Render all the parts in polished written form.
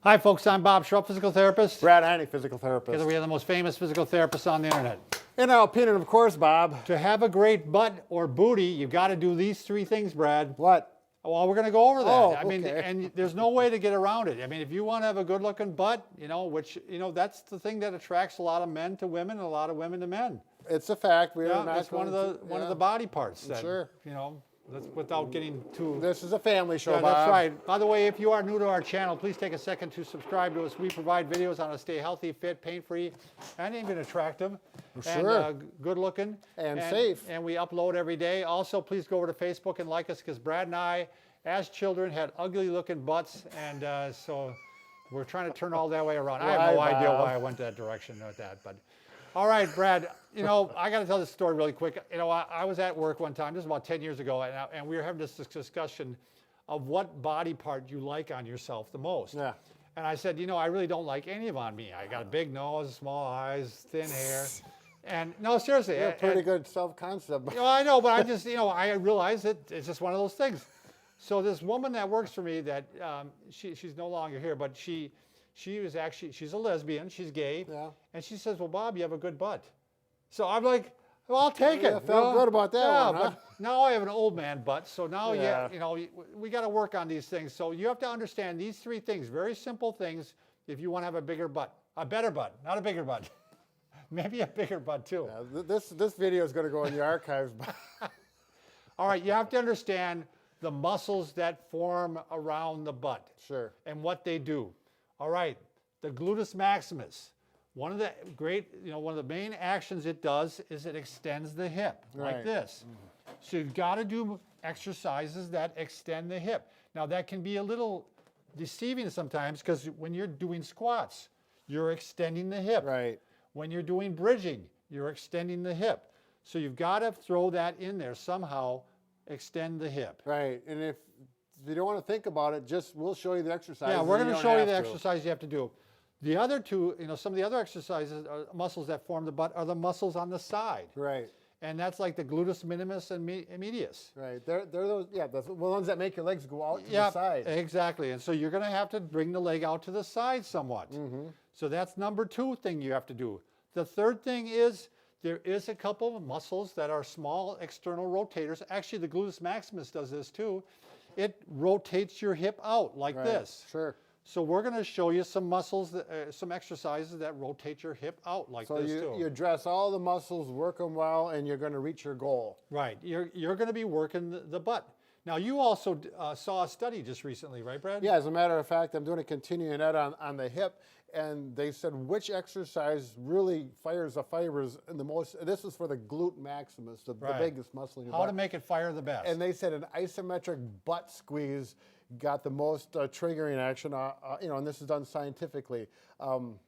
Hi folks, I'm Bob Schrupp, physical therapist. Brad Heineck, physical therapist. Together we are the most famous physical therapists on the internet. In our opinion, of course, Bob. To have a great butt or booty, you've got to do these three things, Brad. What? Well, we're going to go over that. Oh, I mean, okay. and there's no way to get around it. I mean, if you want to have a good-looking butt, that's the thing that attracts a lot of men to women and a lot of women to men. It's a fact. That's one of the body parts. That, sure. That's without getting too. This is a family show, Yeah, Bob. that's right. By the way, if you are new to our channel, please take a second to subscribe to us. We provide videos on how to stay healthy, fit, pain-free, and even attractive. Sure. And good-looking. And safe. And we upload every day. Also, please go over to Facebook and like us, because Brad and I, as children, had ugly-looking butts, and so we're trying to turn all that way around. I have no idea why I went that direction with that, but. All right, Brad, I got to tell this story really quick. I was at work one time, this was about 10 years ago, and we were having this discussion of what body part you like on yourself the most. Yeah. And I said, I really don't like any of them on me. I got a big nose, small eyes, thin hair. And no, seriously. You have pretty good self-concept. I know, but I just, I realized that it's just one of those things. So this woman that works for me that, she's no longer here, but she's a lesbian, she's gay, Yeah. and she says, well, Bob, you have a good butt. So I'm like, well, I'll take it. You felt good about that one, huh? But now I have an old man butt, so now, Yeah. we got to work on these things. So you have to understand these three things, very simple things, if you want to have a bigger butt. A better butt, not a bigger butt. Maybe a bigger butt, too. Yeah, this video is going to go in the archives. All right, you have to understand the muscles that form around the butt. Sure. And what they do. All right, the Gluteus Maximus. One of the one of the main actions it does is it extends the hip like this. So you've got to do exercises that extend the hip. Now that can be a little deceiving sometimes because when you're doing squats, you're extending the hip. Right. When you're doing bridging, you're extending the hip. So you've got to throw that in there somehow, extend the hip. Right. And if you don't want to think about it, we'll show you the exercises. Yeah, we're going to show you the exercise you have to do. The other two, some of the other exercises, muscles that form the butt are the muscles on the side. Right. And that's like the gluteus minimus and medius. Right. They're those, the ones that make your legs go out to Yeah, the side. exactly. And so you're going to have to bring the leg out to the side somewhat. So that's number two thing you have to do. The third thing is there is a couple of muscles that are small external rotators. Actually, the gluteus maximus does this too. It rotates your hip out like this. Sure. So we're going to show you some muscles, some exercises that rotate your hip out like this too. So you address all the muscles, work them well, and you're going to reach your goal. Right. You're going to be working the butt. Now you also saw a study just recently, right, Brad? Yeah, as a matter of fact, I'm doing a continuing ed on the hip, and they said which exercise really fires the fibers the most. This is for the glute maximus, the biggest muscle in your How butt. to make it fire the best. And they said an isometric butt squeeze got the most triggering action, and this is done scientifically,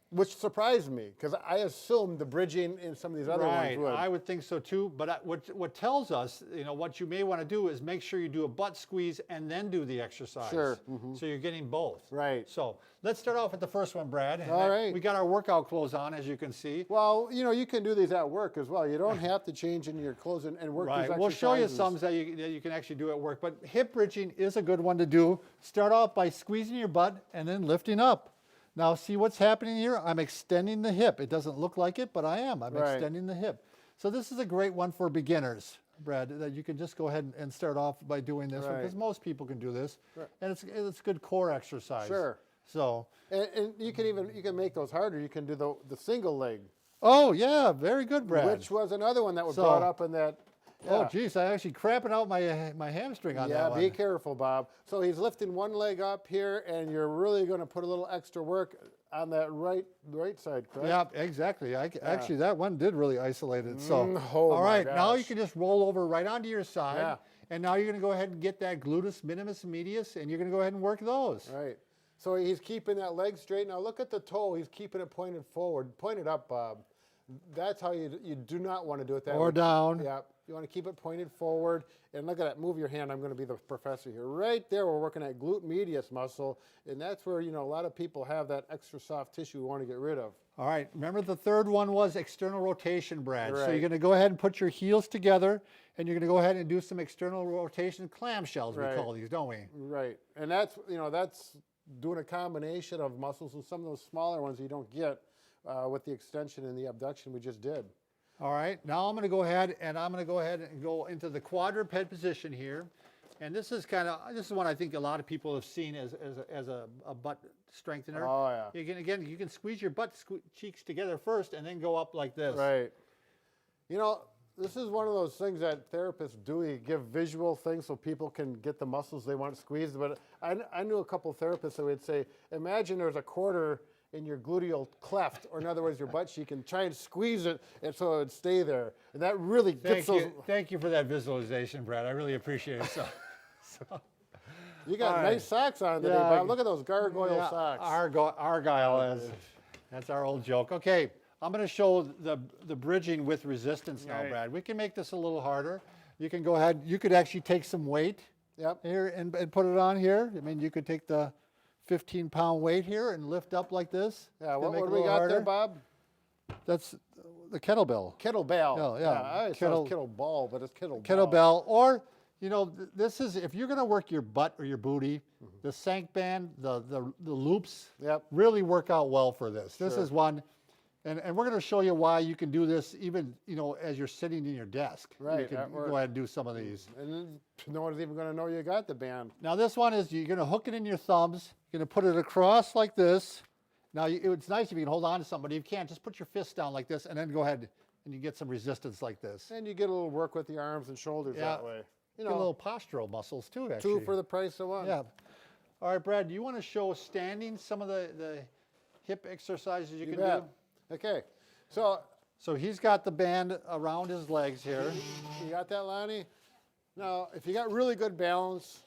which surprised me because I assumed the bridging in some of these other ones would. I would think so too. But what tells us, what you may want to do is make sure you do a butt squeeze and then do the exercise. Sure. So you're getting both. Right. So let's start off with the first one, Brad. And all right. We got our workout clothes on, as you can see. Well, you can do these at work as well. You don't have to change into your clothes and work these exercises. We'll show you some that you can actually do at work. But hip bridging is a good one to do. Start off by squeezing your butt and then lifting up. Now see what's happening here? I'm extending the hip. It doesn't look like it, but I am. I'm extending the hip. So this is a great one for beginners, Brad, that you can just go ahead and start off by doing this one, because most people can do this. And it's good core exercise. Sure. So and you can make those harder. You can do the single leg. Oh yeah, very good, Brad. Which was another one that was brought up in that. Yeah. Oh geez, I actually crapping out my hamstring on that one. Yeah, be careful, Bob. So he's lifting one leg up here, and you're really going to put a little extra work on that right side, correct? Yeah, exactly. Actually, that one did really isolate it. So, oh all right, my now you gosh. can just roll over right onto your side. Yeah. And now you're going to go ahead and get that gluteus minimus and medius, and you're going to go ahead and work those. Right. So he's keeping that leg straight. Now look at the toe. He's keeping it pointed forward. Point it up, Bob. That's how you do not want to do it that way. Or down. Yeah. You want to keep it pointed forward. And look at that. Move your hand. I'm going to be the professor here. Right there, we're working at glute medius muscle. And that's where, a lot of people have that extra soft tissue we want to get rid of. All right, remember the third one was external rotation, Brad. Right. So you're going to go ahead and put your heels together, and you're going to go ahead and do some external rotation clamshells, we call these, don't we? Right. And that's, doing a combination of muscles and some of those smaller ones you don't get with the extension and the abduction we just did. All right, now I'm going to go ahead and go into the quadruped position here. And this is one I think a lot of people have seen as a butt strengthener. Oh, yeah. You can squeeze your butt cheeks together first and then go up like this. Right. You know, this is one of those things that therapists do. You give visual things so people can get the muscles they want squeezed. But I knew a couple of therapists that would say, imagine there's a quarter in your gluteal cleft, or in other words, your butt cheek, and try and squeeze it and so it would stay there. And that really gets those. Thank you for that visualization, Brad. I really appreciate it. You got nice socks on today, Bob. Look at those gargoyle socks. Argyle, that's our old joke. Okay, I'm going to show the bridging with resistance now, Brad. We can make this a little harder. You can go ahead. You could actually take some weight here and put it on here. I mean, you could take the 15-pound weight here and lift up like this. Yeah, what do we got there, Bob? That's the kettlebell. Kettlebell. Yeah. I always thought it was kettleball, but it's kettlebell. Kettlebell, or you know, this is if you're going to work your butt or your booty, the sank band, the loops, really work out well for this. This is one, and we're going to show you why you can do this even as you're sitting in your desk. Right. You can go ahead and do some of these. And then no one's even going to know you got the band. Now this one is you're going to hook it in your thumbs. You're going to put it across like this. Now it's nice if you can hold on to something, but if you can't, just put your fist down like this, and then go ahead and you get some resistance like this. And you get a little work with the arms and shoulders that way. You know, little postural muscles too, actually. 2 for the price of 1. Yeah. All right, Brad, do you want to show standing some of the hip exercises you can do? Okay. So he's got the band around his legs here. You got that, Lonnie? Now, if you got really good balance,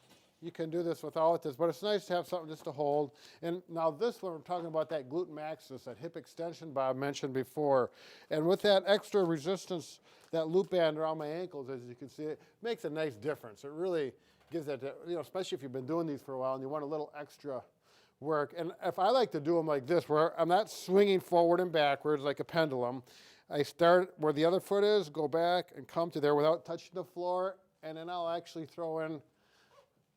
you can do this without this, but it's nice to have something just to hold. And now this one, we're talking about that Gluteus Maximus, that hip extension Bob mentioned before. And with that extra resistance, that loop band around my ankles, as you can see, it makes a nice difference. It really gives that, especially if you've been doing these for a while and you want a little extra work. And if I like to do them like this, where I'm not swinging forward and backwards like a pendulum, I start where the other foot is, go back and come to there without touching the floor, and then I'll actually throw in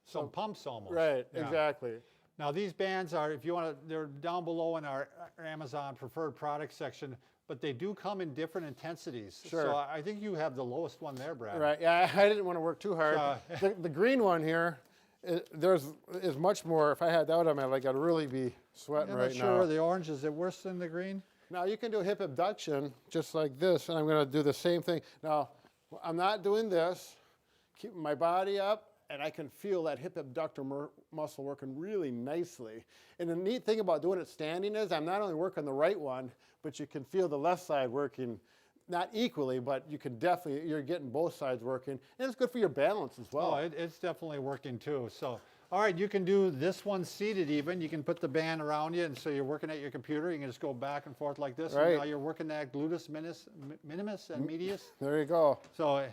some pumps almost. Right, exactly. Now these bands are, if you want to, they're down below in our Amazon preferred product section, but they do come in different intensities. Sure. So I think you have the lowest one there, Brad. Right, yeah, I didn't want to work too hard. The green one here, is much more, if I had that on my leg, I'd really be sweating right now. Sure, the orange, is it worse than the green? Now you can do a hip abduction just like this, and I'm going to do the same thing. Now, I'm not doing this, keeping my body up, and I can feel that hip abductor muscle working really nicely. And the neat thing about doing it standing is I'm not only working the right one, but you can feel the left side working, not equally, but you can definitely, you're getting both sides working. And it's good for your balance as well. Oh, it's definitely working too. So, all right, you can do this one seated even. You can put the band around you, and so you're working at your computer. You can just go back and forth like this. Right. And now you're working that gluteus minimus and medius. There you go. So,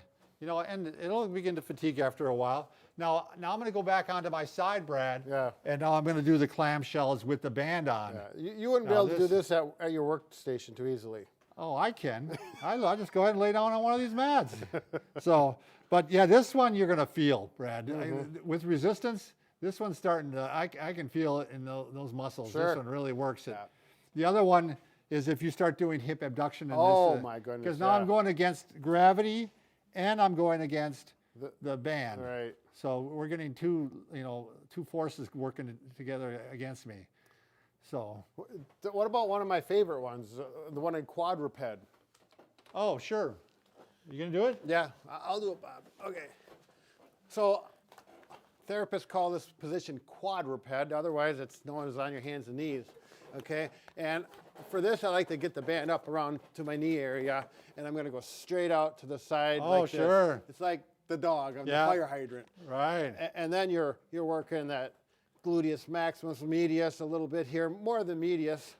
and it'll begin to fatigue after a while. Now I'm going to go back onto my side, Brad. Yeah. And now I'm going to do the clamshells with the band on. Yeah. You wouldn't be able to do this at your workstation too easily. Oh, I can. I'll just go ahead and lay down on one of these mats. So, but yeah, this one you're going to feel, Brad. With resistance, this one's starting to, I can feel it in those muscles. Sure. This one really works it. The other one is if you start doing hip abduction. Oh, my goodness. Because now I'm going against gravity and I'm going against the band. Right. So we're getting two forces working together against me. So. What about one of my favorite ones, the one in Quadruped? Oh, sure. You gonna do it? Yeah, I'll do it, Bob. Okay. So therapists call this position quadruped. Otherwise, it's known as on your hands and knees. Okay. And for this, I like to get the band up around to my knee area, and I'm going to go straight out to the side. Oh, like sure. This. It's like the dog on the fire hydrant. Right. And then you're working that Gluteus Maximus, medius a little bit here, more than medius.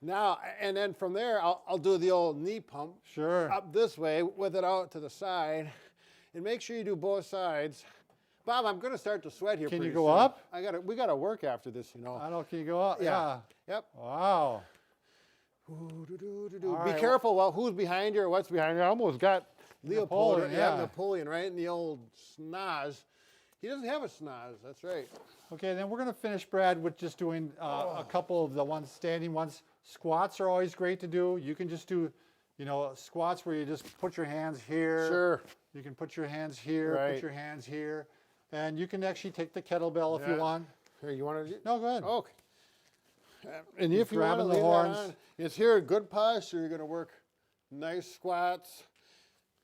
Now, and then from there, I'll do the old knee pump. Sure. Up this way with it out to the side. And make sure you do both sides. Bob, I'm going to start to sweat here. Can you pretty go soon. up? We got to work after this, I know. Can you go up? Yeah. Yep. Wow. Be careful who's behind you or what's behind you. I almost got Napoleon yeah. Napoleon right in the old schnoz. He doesn't have a schnoz. That's right. Okay, then we're going to finish, Brad, with just doing a couple of the ones, standing ones. Squats are always great to do. You can just do, you know, squats where you just put your hands here. Sure. You can put your hands here, Right. put your hands here. And you can actually take the kettlebell if you want. Here, you want to? No, go ahead. Okay. And if you want to grabbing the leave horns. that on, it's here in good posture. You're going to work nice squats.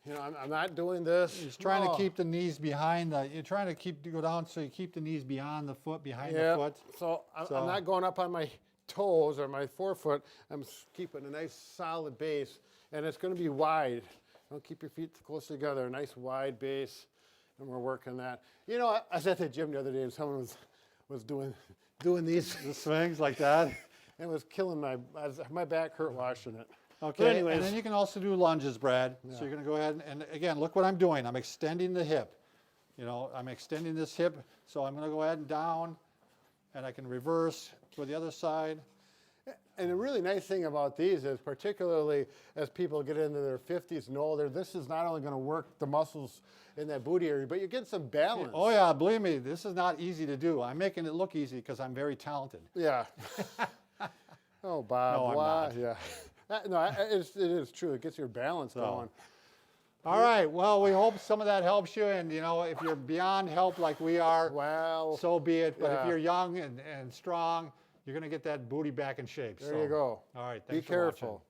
You know, I'm not doing this. He's trying to keep the knees behind the, you're trying to keep to go down so you keep the knees beyond the foot, behind the foot. So I'm not going up on my toes or my forefoot. I'm keeping a nice solid base, and it's going to be wide. Don't keep your feet close together. A nice wide base, and we're working that. You know, I was at the gym the other day, and someone was doing these. The swings like that. It was killing my back hurt watching it. Okay, But anyways, and then you can also do lunges, Brad. So you're going to go ahead and again, look what I'm doing. I'm extending the hip. You know, I'm extending this hip. So I'm going to go ahead and down, and I can reverse to the other side. and the really nice thing about these is, particularly as people get into their 50s and older, this is not only going to work the muscles in that booty area, but you get some balance. Oh yeah, believe me, this is not easy to do. I'm making it look easy because I'm very talented. Yeah. Oh, Bob, No, I'm why? not. Yeah. No, it is true. It gets your balance going. All right, well, we hope some of that helps you, and you know, if you're beyond help like we are, Well, so be it. But yeah. if you're young and strong, you're going to get that booty back in shape. there you go. All right, Be thanks for careful. watching.